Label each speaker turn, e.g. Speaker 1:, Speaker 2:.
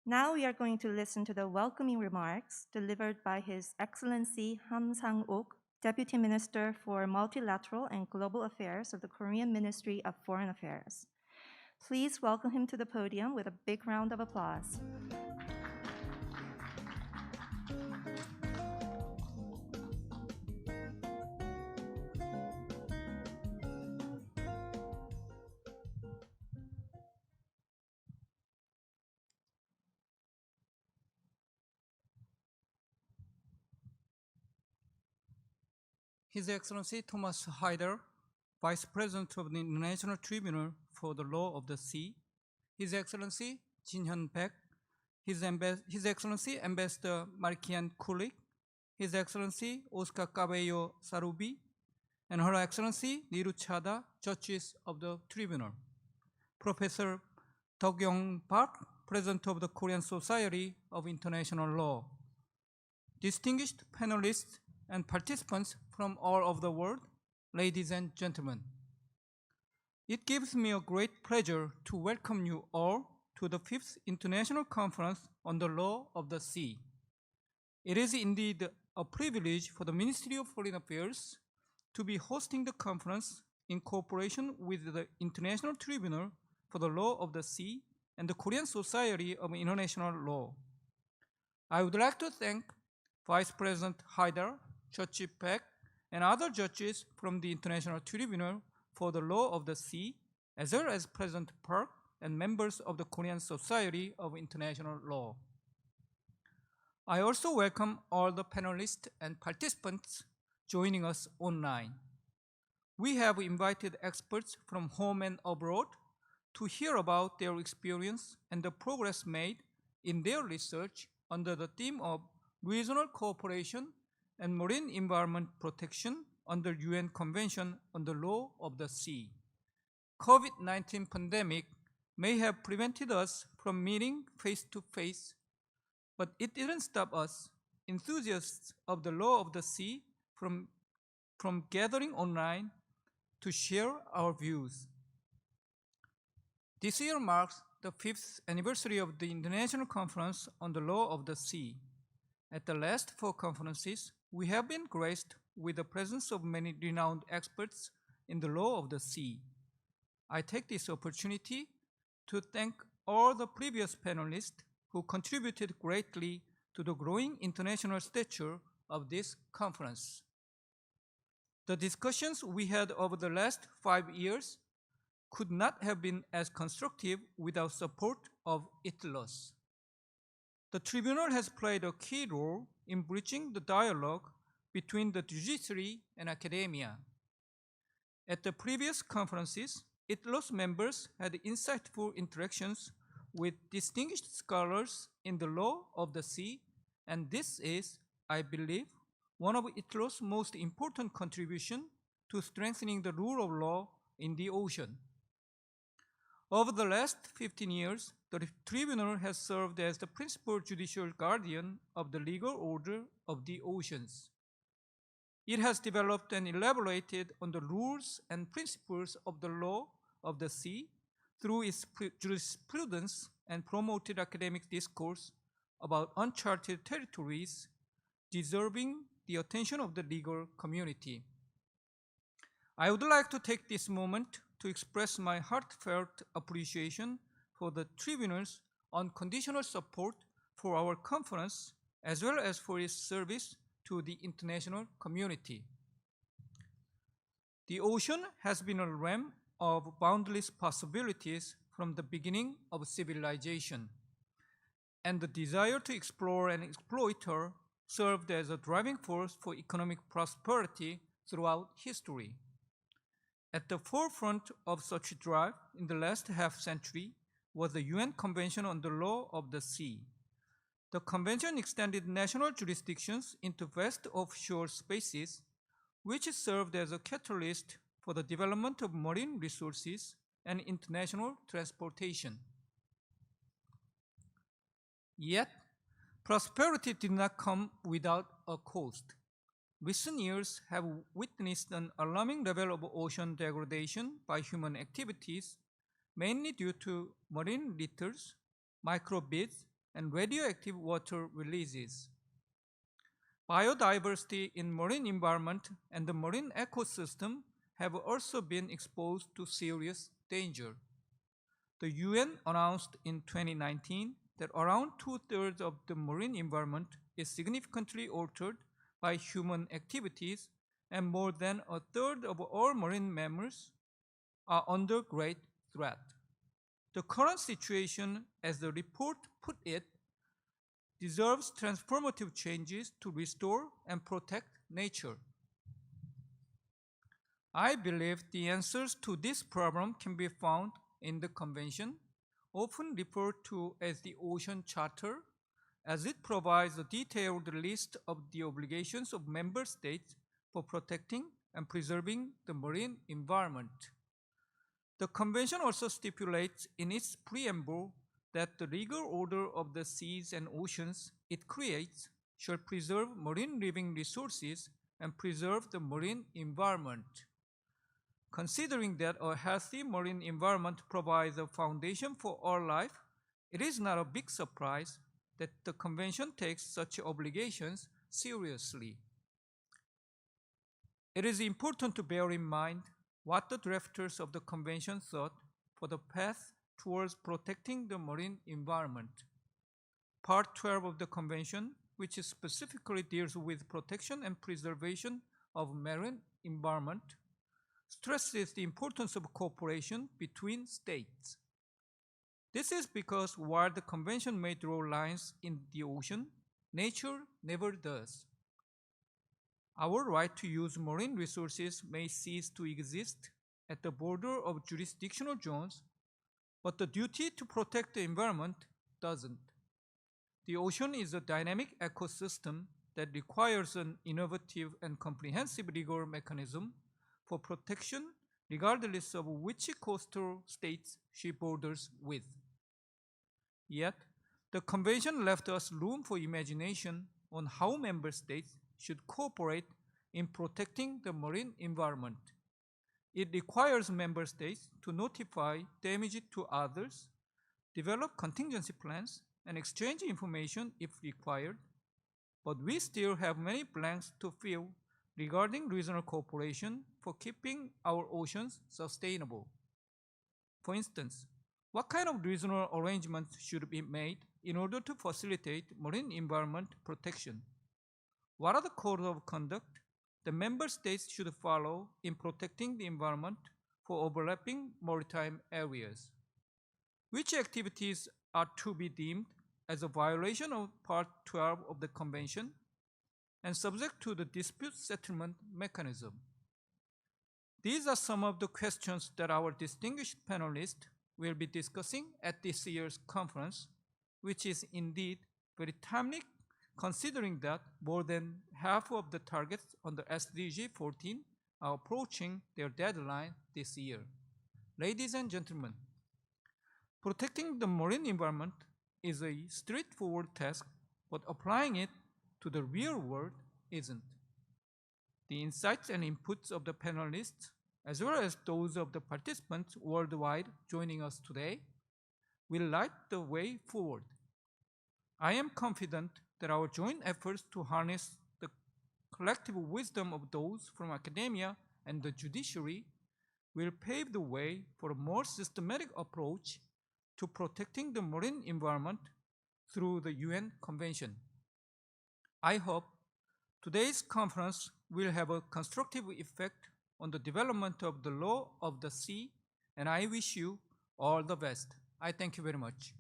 Speaker 1: Now we are going to listen to the welcoming remarks delivered by His Excellency Ham Sang-ok, Deputy Minister for Multilateral and Global Affairs of the Korean Ministry of Foreign Affairs. Please welcome him to the podium with a big round of applause.
Speaker 2: His Excellency Thomas Hyder, Vice President of the International Tribunal for the Law of the Sea, His Excellency Jin Hyun Baek, His Excellency Ambassador Markian Kulik, His Excellency Oscar Cabello Sarubi, and Her Excellency Niru Chada, Judges of the Tribunal, Professor Dok-Yong Park, President of the Korean Society of International Law, distinguished panelists and participants from all over the world, ladies and gentlemen. It gives me a great pleasure to welcome you all to the 5th International Conference on the Law of the Sea. It is indeed a privilege for the Ministry of Foreign Affairs to be hosting the conference in cooperation with the International Tribunal for the Law of the Sea and the Korean Society of International Law. I would like to thank Vice President Hyder, Judge Baek, and other judges from the International Tribunal for the Law of the Sea, as well as President Park and members of the Korean Society of International Law. I also welcome all the panelists and participants joining us online. We have invited experts from home and abroad to hear about their experience and the progress made in their research under the theme of regional cooperation and marine environment protection under UN Convention on the Law of the Sea. COVID-19 pandemic may have prevented us from meeting face-to-face, but it didn't stop us, enthusiasts of the law of the sea, from gathering online to share our views. This year marks the 5th anniversary of the International Conference on the Law of the Sea. At the last 4 conferences, we have been graced with the presence of many renowned experts in the law of the sea. I take this opportunity to thank all the previous panelists who contributed greatly to the growing international stature of this conference. The discussions we had over the last 5 years could not have been as constructive without support of ICLS. The Tribunal has played a key role in bridging the dialogue between the judiciary and academia. At the previous conferences, ICLS members had insightful interactions with distinguished scholars in the law of the sea, and this is, I believe, one of ICLS' most important contributions to strengthening the rule of law in the ocean. Over the last 15 years, the Tribunal has served as the principal judicial guardian of the legal order of the oceans. It has developed and elaborated on the rules and principles of the law of the sea through its jurisprudence and promoted academic discourse about uncharted territories deserving the attention of the legal community. I would like to take this moment to express my heartfelt appreciation for the Tribunal's unconditional support for our conference, as well as for its service to the international community. The ocean has been a realm of boundless possibilities from the beginning of civilization, and the desire to explore and exploit her served as a driving force for economic prosperity throughout history. At the forefront of such a drive in the last half-century was the UN Convention on the Law of the Sea. The convention extended national jurisdictions into vast offshore spaces, which served as a catalyst for the development of marine resources and international transportation. Yet, prosperity did not come without a cost. Recent years have witnessed an alarming level of ocean degradation by human activities, mainly due to marine litters, microbeads, and radioactive water releases. Biodiversity in marine environment and the marine ecosystem have also been exposed to serious danger. The UN announced in 2019 that around two-thirds of the marine environment is significantly altered by human activities, and more than a third of all marine mammals are under great threat. The current situation, as the report put it, deserves transformative changes to restore and protect nature. I believe the answers to this problem can be found in the Convention, often referred to as the Ocean Charter, as it provides a detailed list of the obligations of member states for protecting and preserving the marine environment. The Convention also stipulates in its preamble that the legal order of the seas and oceans it creates shall preserve marine living resources and preserve the marine environment. Considering that a healthy marine environment provides a foundation for all life, it is not a big surprise that the Convention takes such obligations seriously. It is important to bear in mind what the drafters of the Convention thought for the path towards protecting the marine environment. Part 12 of the Convention, which specifically deals with protection and preservation of marine environment, stresses the importance of cooperation between states. This is because while the Convention may draw lines in the ocean, nature never does. Our right to use marine resources may cease to exist at the border of jurisdictional zones, but the duty to protect the environment doesn't. The ocean is a dynamic ecosystem that requires an innovative and comprehensive legal mechanism for protection regardless of which coastal states she borders with. Yet, the Convention left us room for imagination on how member states should cooperate in protecting the marine environment. It requires member states to notify damage to others, develop contingency plans, and exchange information if required, but we still have many blanks to fill regarding regional cooperation for keeping our oceans sustainable. For instance, what kind of regional arrangements should be made in order to facilitate marine environment protection? What are the codes of conduct the member states should follow in protecting the environment for overlapping maritime areas? Which activities are to be deemed as a violation of Part 12 of the Convention and subject to the dispute settlement mechanism? These are some of the questions that our distinguished panelists will be discussing at this year's conference, which is indeed very timely considering that more than half of the targets under SDG 14 are approaching their deadline this year. Ladies and gentlemen, protecting the marine environment is a straightforward task, but applying it to the real world isn't. The insights and inputs of the panelists, as well as those of the participants worldwide joining us today, will light the way forward. I am confident that our joint efforts to harness the collective wisdom of those from academia and the judiciary will pave the way for a more systematic approach to protecting the marine environment through the UN Convention. I hope today's conference will have a constructive effect on the development of the law of the sea, and I wish you all the best. I thank you very much.